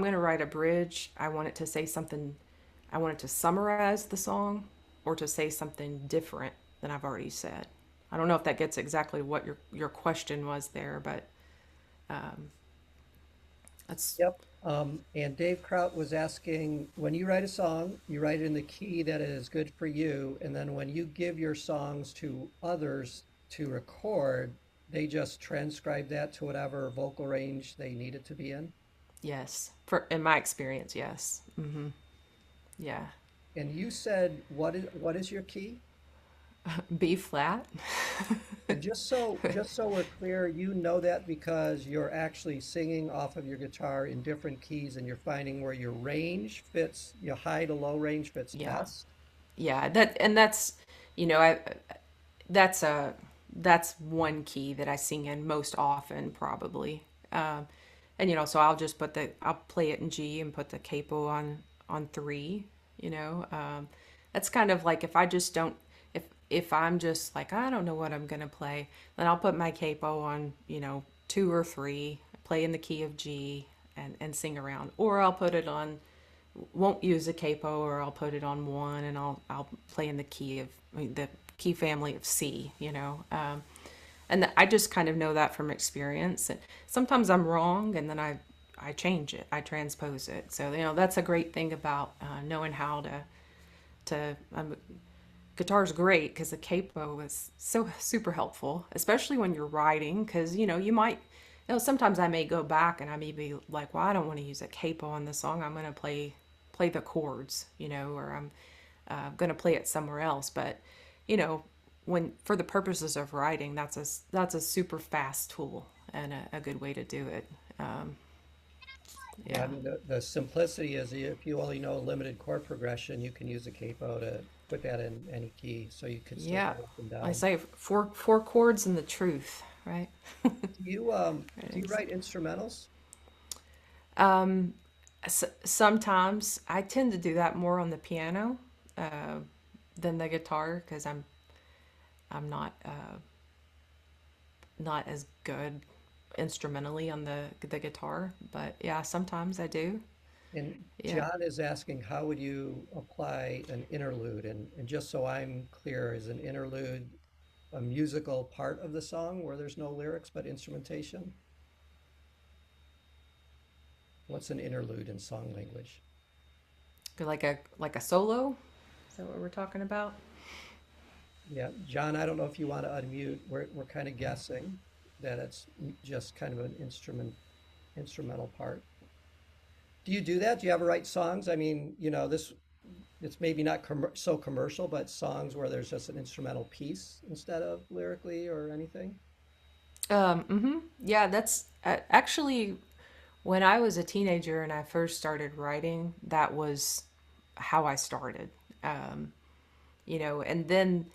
Speaker 2: going to write a bridge, I want it to say something, I want it to summarize the song or to say something different than I've already said. I don't know if that gets exactly what your question was there, but that's
Speaker 1: Yep. And Dave Kraut was asking, when you write a song, you write it in the key that is good for you, and then when you give your songs to others to record, they just transcribe that to whatever vocal range they need it to be in.
Speaker 2: yes. For in my experience, yes. Yeah.
Speaker 1: And you said, what is your key?
Speaker 2: B flat.
Speaker 1: And just so we're clear, you know that because you're actually singing off of your guitar in different keys and you're finding where your range fits, your high to low range fits
Speaker 2: Yeah.
Speaker 1: best.
Speaker 2: Yeah, that's you know, that's a that's one key that I sing in most often probably. And you know, so I'll play it in G and put the capo on 3, you know. That's kind of like if I just don't if I'm just like I don't know what I'm gonna play, then I'll put my capo on, you know, 2 or 3, play in the key of G and sing around. Or I'll put it on won't use a capo, or I'll put it on 1 and I'll play in the key of I mean, the key family of C, you know. I just kind of know that from experience. And sometimes I'm wrong, and then I change it, I transpose it. So you know that's a great thing about knowing how to guitar's great because the capo is so super helpful, especially when you're writing. Because you know you might you know sometimes I may go back and I may be like, well, I don't want to use a capo on this song. I'm going to play the chords, you know, or I'm going to play it somewhere else. But you know, when for the purposes of writing, that's a super fast tool and a good way to do it. Um,
Speaker 1: Yeah, I
Speaker 2: yeah,
Speaker 1: mean, the simplicity is if you only know limited chord progression, you can use a capo to put that in any key, so you could still
Speaker 2: yeah.
Speaker 1: go up and
Speaker 2: I
Speaker 1: down.
Speaker 2: say four chords and the truth, right?
Speaker 1: Do you
Speaker 2: Right.
Speaker 1: write instrumentals?
Speaker 2: Sometimes I tend to do that more on the piano than the guitar because I'm not as good instrumentally on the guitar. But yeah, sometimes I do.
Speaker 1: And
Speaker 2: Yeah.
Speaker 1: John is asking, how would you apply an interlude? And just so I'm clear, is an interlude a musical part of the song where there's no lyrics but instrumentation? What's an interlude in song language?
Speaker 2: Like a solo. Is that what we're talking about?
Speaker 1: Yeah, John, I don't know if you want to unmute. We're kind of guessing that it's just kind of an instrumental part. Do you do that? Do you ever write songs? I mean, it's maybe not so commercial, but songs where there's just an instrumental piece instead of lyrically or anything.
Speaker 2: Yeah, that's actually when I was a teenager and I first started writing, that was how I started. Um, you know, and then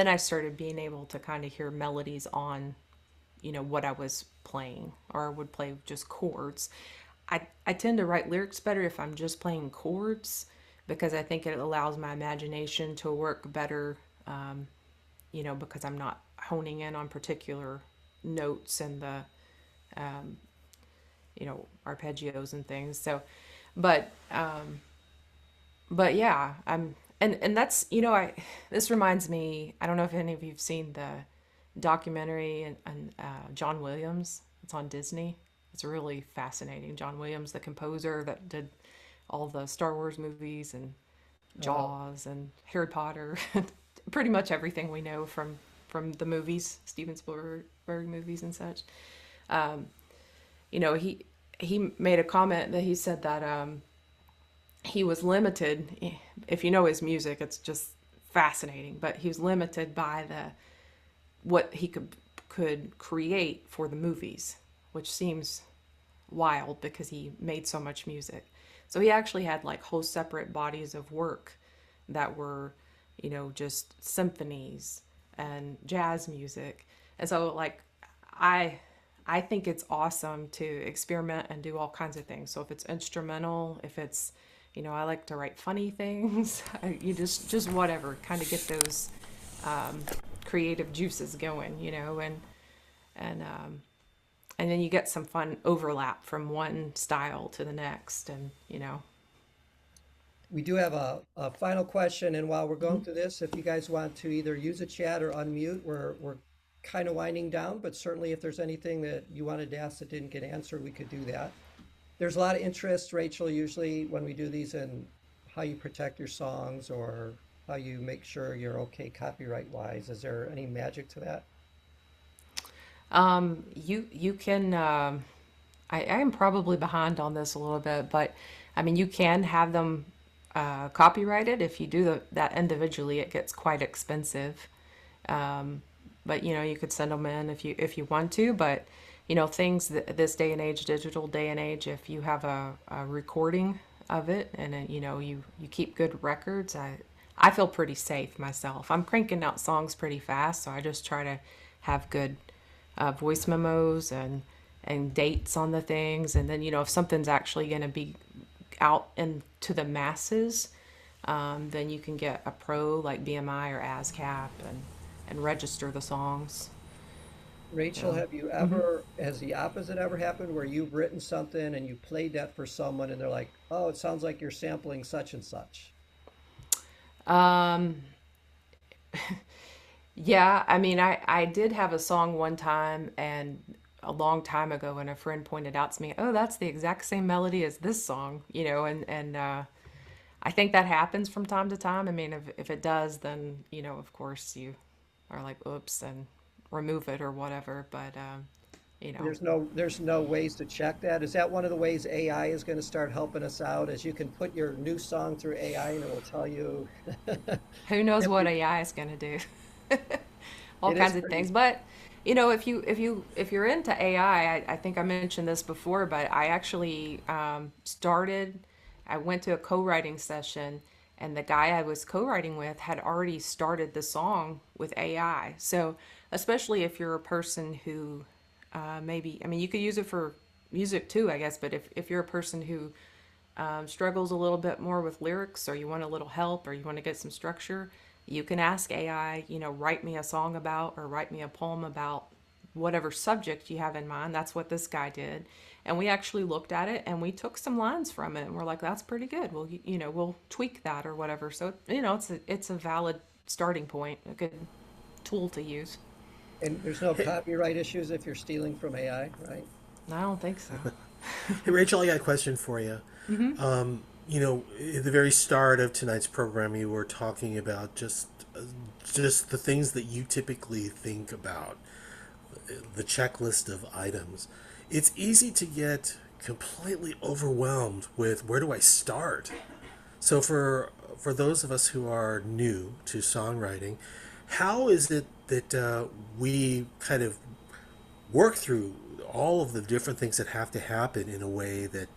Speaker 2: I started being able to kind of hear melodies on, you know, what I was playing, or I would play just chords. I tend to write lyrics better if I'm just playing chords because I think it allows my imagination to work better, you know, because I'm not honing in on particular notes and the you know arpeggios and things. So, but yeah, and that's you know I this reminds me. I don't know if any of you've seen the documentary and John Williams. It's on Disney. It's really fascinating. John Williams, the composer that did all the Star Wars movies and
Speaker 1: Oh,
Speaker 2: Jaws and Harry Potter, pretty much everything we know from the movies, Steven Spielberg movies and such. You know, he made a comment that he said that he was limited. If you know his music, it's just fascinating, but he was limited by what he could create for the movies, which seems wild because he made so much music. So he actually had like whole separate bodies of work that were, just symphonies and jazz music. And so like I I think it's awesome to experiment and do all kinds of things. So if it's instrumental, if it's, I like to write funny things. You just whatever, kind of get those creative juices going, and then you get some fun overlap from one style to the next, and.
Speaker 1: We do have a final question, and while we're going through this, if you guys want to either use a chat or unmute, we're kind of winding down, but certainly if there's anything that you wanted to ask that didn't get answered, we could do that. There's a lot of interest, Rachel, usually when we do these, in how you protect your songs or how you make sure you're okay copyright-wise. Is there any magic to that?
Speaker 2: You can. I am probably behind on this a little bit, but I mean, you can have them copyrighted. If you do that individually, it gets quite expensive. But you could send them in if you want to. But things this day and age, digital day and age, if you have a recording of it and then, you keep good records, I feel pretty safe myself. I'm cranking out songs pretty fast, so I just try to have good voice memos and dates on the things, and then if something's actually going to be out into the masses, then you can get a pro like BMI or ASCAP and register the songs.
Speaker 1: Rachel, have you ever, has the opposite ever happened where you've written something and you played that for someone and they're like, oh, it sounds like you're sampling such and such?
Speaker 2: Um, yeah, I mean, I did have a song one time and a long time ago, and a friend pointed out to me, oh, that's the exact same melody as this song, and I think that happens from time to time. I mean, if it does, then, of course you are like, oops, and remove it or whatever, but,
Speaker 1: There's no ways to check that. Is that one of the ways AI is going to start helping us out? As you can put your new song through AI and it will tell you.
Speaker 2: who knows
Speaker 1: If
Speaker 2: what
Speaker 1: you-
Speaker 2: AI is going to do? All
Speaker 1: It is
Speaker 2: kinds of
Speaker 1: pretty.
Speaker 2: things. But if you're into AI, I think I mentioned this before, but I actually started. I went to a co-writing session, and the guy I was co-writing with had already started the song with AI. So especially if you're a person who maybe, I mean, you could use it for music too, I guess. But if you're a person who struggles a little bit more with lyrics, or you want a little help, or you want to get some structure, you can ask AI, write me a song about, or write me a poem about whatever subject you have in mind. That's what this guy did. And we actually looked at it and we took some lines from it and we're like, that's pretty good. We'll tweak that or whatever. So, it's a valid starting point, a good tool to use.
Speaker 1: And there's no copyright issues if you're stealing from AI, right?
Speaker 2: I don't think so.
Speaker 3: Hey, Rachel, I got a question for you. At the very start of tonight's program, you were talking about just the things that you typically think about, the checklist of items. It's easy to get completely overwhelmed with where do I start? So for those of us who are new to songwriting, how is it that we kind of work through all of the different things that have to happen in a way that,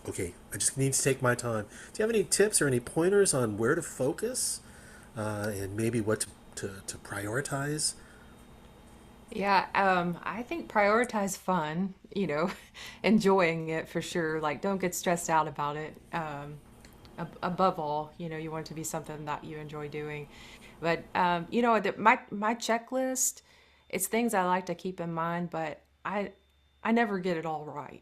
Speaker 3: okay, I just need to take my time. Do you have any tips or any pointers on where to focus and maybe what to prioritize?
Speaker 2: Yeah, I think prioritize fun, enjoying it for sure. Like, don't get stressed out about it. Above all, you want it to be something that you enjoy doing. But my checklist, it's things I like to keep in mind, but I never get it all right.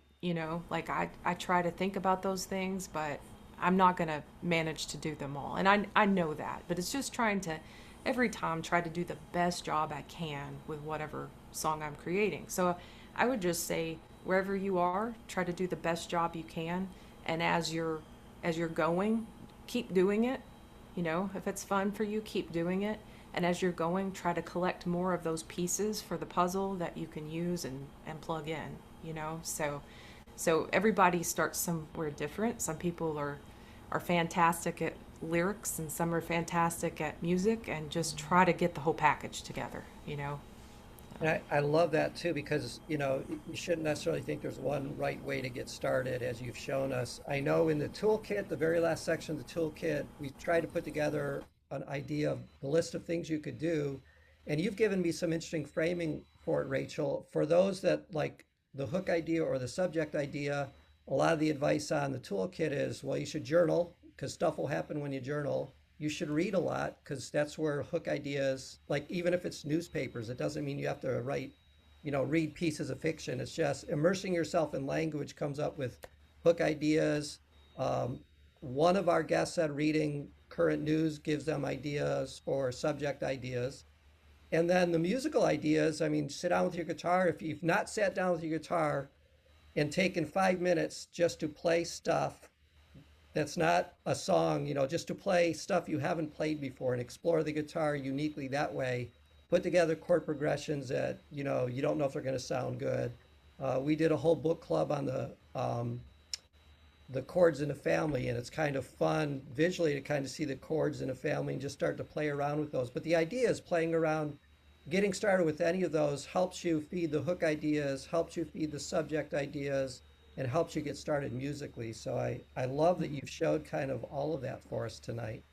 Speaker 2: Like I try to think about those things, but I'm not gonna manage to do them all, and I know that. But it's just trying to every time try to do the best job I can with whatever song I'm creating. So I would just say wherever you are, try to do the best job you can, and as you're going, keep doing it. If it's fun for you, keep doing it. And as you're going, try to collect more of those pieces for the puzzle that you can use and plug in. So everybody starts somewhere different. Some people are fantastic at lyrics and some are fantastic at music, and just try to get the whole package together, you know.
Speaker 1: And I love that too, because you shouldn't necessarily think there's one right way to get started, as you've shown us. I know in the toolkit, the very last section of the toolkit, we tried to put together an idea of the list of things you could do. And you've given me some interesting framing for it, Rachel. For those that like the hook idea or the subject idea, a lot of the advice on the toolkit is, well, you should journal because stuff will happen when you journal. You should read a lot because that's where hook ideas, like even if it's newspapers, it doesn't mean you have to write, read pieces of fiction. It's just immersing yourself in language comes up with hook ideas. Um, One of our guests said reading current news gives them ideas or subject ideas. And then the musical ideas, I mean, sit down with your guitar. If you've not sat down with your guitar and taken 5 minutes just to play stuff that's not a song, just to play stuff you haven't played before and explore the guitar uniquely that way. Put together chord progressions that, you don't know if they're going to sound good. We did a whole book club on the chords in a family, and it's kind of fun visually to kind of see the chords in a family and just start to play around with those. But the idea is playing around, getting started with any of those helps you feed the hook ideas, helps you feed the subject ideas, and helps you get started musically. So I love that you've showed kind of all of that for us tonight.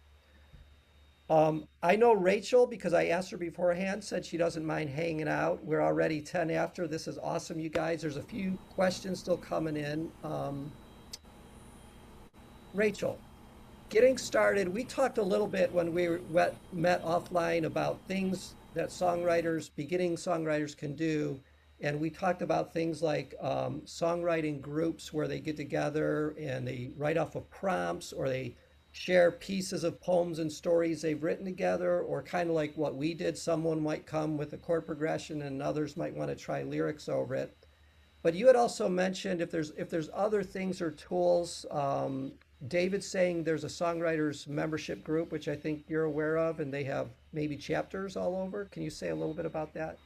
Speaker 1: I know Rachel, because I asked her beforehand, said she doesn't mind hanging out. We're already 10 after. This is awesome, you guys. There's a few questions still coming in. Rachel, getting started, we talked a little bit when met offline about things that beginning songwriters can do. And we talked about things like songwriting groups where they get together and they write off of prompts, or they share pieces of poems and stories they've written together, or kind of like what we did. Someone might come with a chord progression and others might want to try lyrics over it. But you had also mentioned if there's other things or tools. David's saying there's a songwriters membership group, which I think you're aware of, and they have maybe chapters all over. Can you say a little bit about that?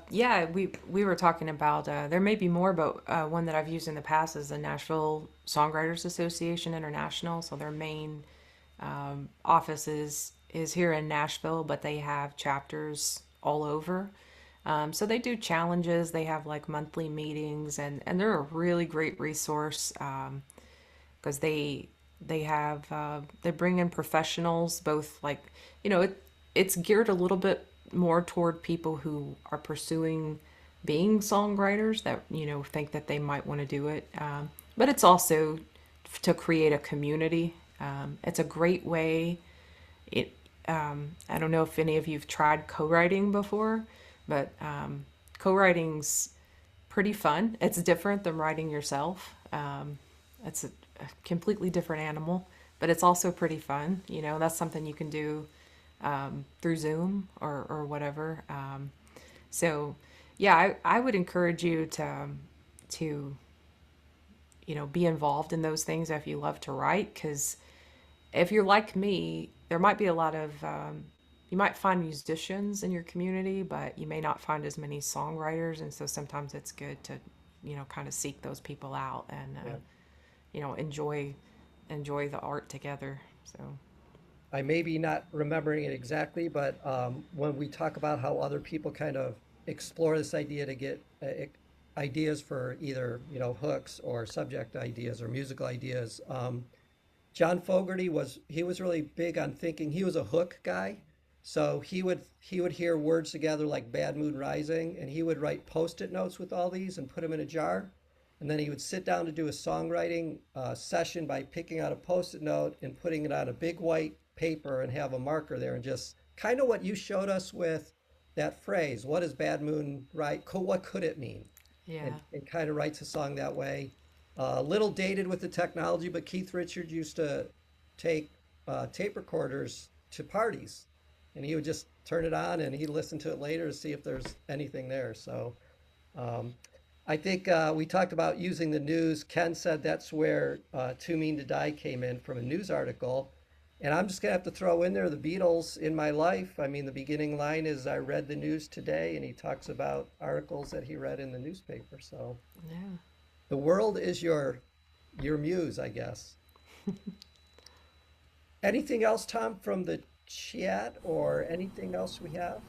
Speaker 2: Yeah, we were talking about there may be more, but one that I've used in the past is the Nashville Songwriters Association International. So their main office is here in Nashville, but they have chapters all over. So they do challenges. They have like monthly meetings, and they're a really great resource because they bring in professionals, both like it's geared a little bit more toward people who are pursuing being songwriters that think that they might want to do it, but it's also to create a community. It's a great way. It I don't know if any of you've tried co-writing before, but co-writing's pretty fun. It's different than writing yourself. It's a completely different animal, but it's also pretty fun. That's something you can do through Zoom or whatever. So, yeah, I would encourage you to be involved in those things if you love to write, because if you're like me, there might be a lot of you might find musicians in your community, but you may not find as many songwriters, and so sometimes it's good to kind of seek those people out and
Speaker 1: Yeah.
Speaker 2: enjoy the art together. So
Speaker 1: I may be not remembering it exactly, but when we talk about how other people kind of explore this idea to get ideas for either, hooks or subject ideas or musical ideas, John Fogerty was really big on thinking. He was a hook guy, so he would hear words together like "Bad Mood Rising," and he would write post-it notes with all these and put them in a jar, and then he would sit down to do a songwriting session by picking out a post-it note and putting it on a big white paper and have a marker there, and just kind of what you showed us with that phrase. What is "Bad Mood Right"? What could it mean?
Speaker 2: yeah.
Speaker 1: And kind of writes a song that way. A little dated with the technology, but Keith Richards used to take tape recorders to parties, and he would just turn it on and he'd listen to it later to see if there's anything there. So um, I think we talked about using the news. Ken said that's where Too Mean to Die came in, from a news article. And I'm just gonna have to throw in there the Beatles in my life. I mean, the beginning line is "I read the news today," and he talks about articles that he read in the newspaper. So
Speaker 2: Yeah.
Speaker 1: the world is your muse, I guess. Anything else, Tom, from the chat or anything else we have?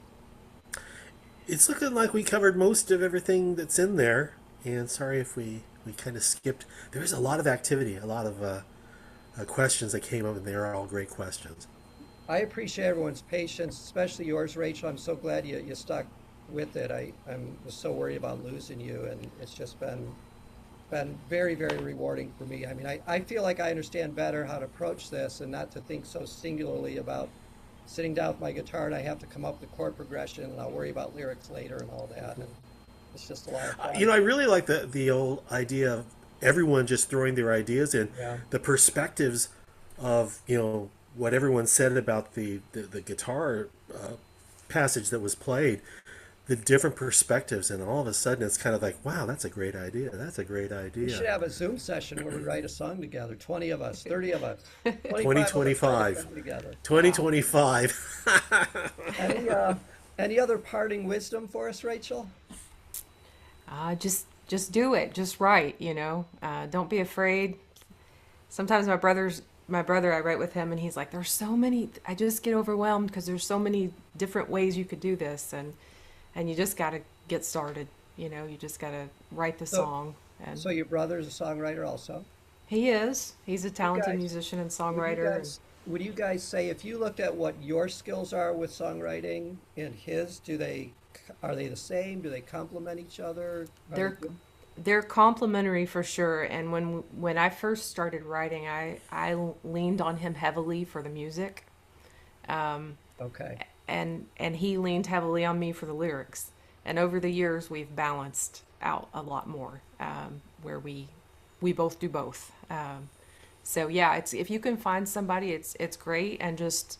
Speaker 3: It's looking like we covered most of everything that's in there. And sorry if we kind of skipped. There was a lot of activity, a lot of questions that came up, and they are all great questions.
Speaker 1: I appreciate everyone's patience, especially yours, Rachel. I'm so glad you stuck with it. I'm was so worried about losing you, and it's just been very, very rewarding for me. I mean, I feel like I understand better how to approach this and not to think so singularly about sitting down with my guitar and I have to come up with the chord progression and I'll worry about lyrics later and all that. And it's just a lot of
Speaker 3: You
Speaker 1: fun.
Speaker 3: know, I really like the old idea of everyone just throwing their ideas in,
Speaker 1: Yeah.
Speaker 3: the perspectives of what everyone said about the guitar passage that was played, the different perspectives, and all of a sudden it's kind of like, wow, that's a great idea. That's a great
Speaker 1: We
Speaker 3: idea.
Speaker 1: should have a Zoom session where we write a song together, 20 of us, 30 of us, 25 of us write a
Speaker 3: 2025.
Speaker 1: song together.
Speaker 2: Wow.
Speaker 3: 2025.
Speaker 1: Any, any other parting wisdom for us, Rachel?
Speaker 2: Just do it. Just write, you know. Don't be afraid. Sometimes my brother, I write with him and he's like, there's so many, I just get overwhelmed because there's so many different ways you could do this. And you just got to get started. You know, you just got to write the
Speaker 1: So,
Speaker 2: song. And
Speaker 1: so your brother's a songwriter also.
Speaker 2: he's a
Speaker 1: You
Speaker 2: talented
Speaker 1: guys,
Speaker 2: musician and
Speaker 1: would you
Speaker 2: songwriter. And
Speaker 1: guys, would you guys say if you looked at what your skills are with songwriting and his, are they the same? Do they complement each other? Are they
Speaker 2: they're,
Speaker 1: good?
Speaker 2: they're complementary for sure. And when I first started writing, I leaned on him heavily for the music. Um,
Speaker 1: Okay.
Speaker 2: and he leaned heavily on me for the lyrics. And over the years, we've balanced out a lot more, where we both do both. So yeah, it's if you can find somebody, it's great. And just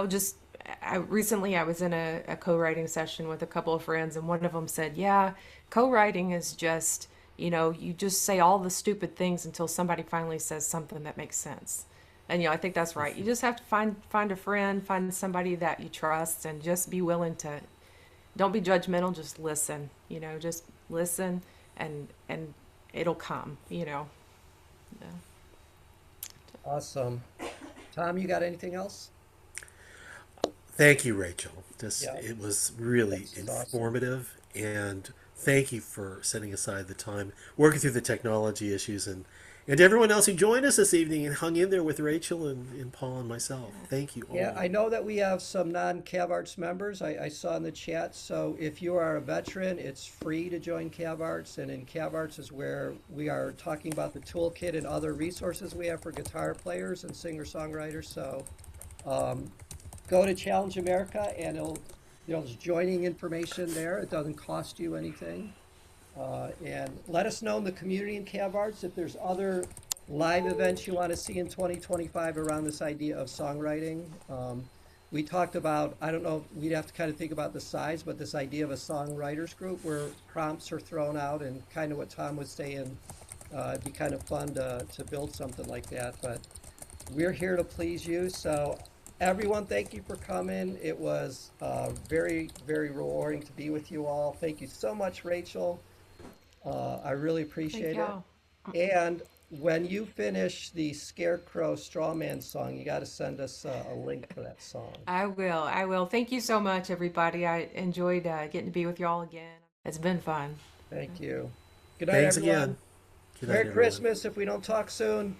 Speaker 2: just recently I was in a co-writing session with a couple of friends, and one of them said, "Yeah, co-writing is just you just say all the stupid things until somebody finally says something that makes sense." And I think that's right. You just have to find a friend, find somebody that you trust, and just be willing to don't be judgmental. Just listen. Just listen, and it'll come. Yeah.
Speaker 1: Awesome. Tom, you got anything else?
Speaker 3: Thank you, Rachel.
Speaker 1: Yeah,
Speaker 3: It was really
Speaker 1: this is awesome.
Speaker 3: informative, and thank you for setting aside the time, working through the technology issues, and to everyone else who joined us this evening and hung in there with Rachel and Paul and myself. Thank you
Speaker 1: Yeah,
Speaker 3: all.
Speaker 1: I know that we have some non-Cav Arts members. I saw in the chat. So if you are a veteran, it's free to join Cav Arts. And in Cav Arts is where we are talking about the toolkit and other resources we have for guitar players and singer-songwriters. So um, go to Challenge America and there's joining information there. It doesn't cost you anything. And let us know in the community in Cav Arts if there's other live events you want to see in 2025 around this idea of songwriting. We talked about, I don't know, we'd have to kind of think about the size, but this idea of a songwriters group where prompts are thrown out and kind of what Tom was saying, it'd be kind of fun to build something like that. But we're here to please you. So everyone, thank you for coming. It was very, very rewarding to be with you all. Thank you so much, Rachel. I really
Speaker 2: Thank
Speaker 1: appreciate it.
Speaker 2: y'all.
Speaker 1: And when you finish the Scarecrow Strawman song, you got to send us a link for that song.
Speaker 2: I will. I will. Thank you so much, everybody. I enjoyed getting to be with y'all again. It's been fun.
Speaker 1: Thank you. Good night,
Speaker 3: Thanks
Speaker 1: everyone.
Speaker 3: again. Good night,
Speaker 1: Merry
Speaker 3: everyone.
Speaker 1: Christmas if we don't talk soon.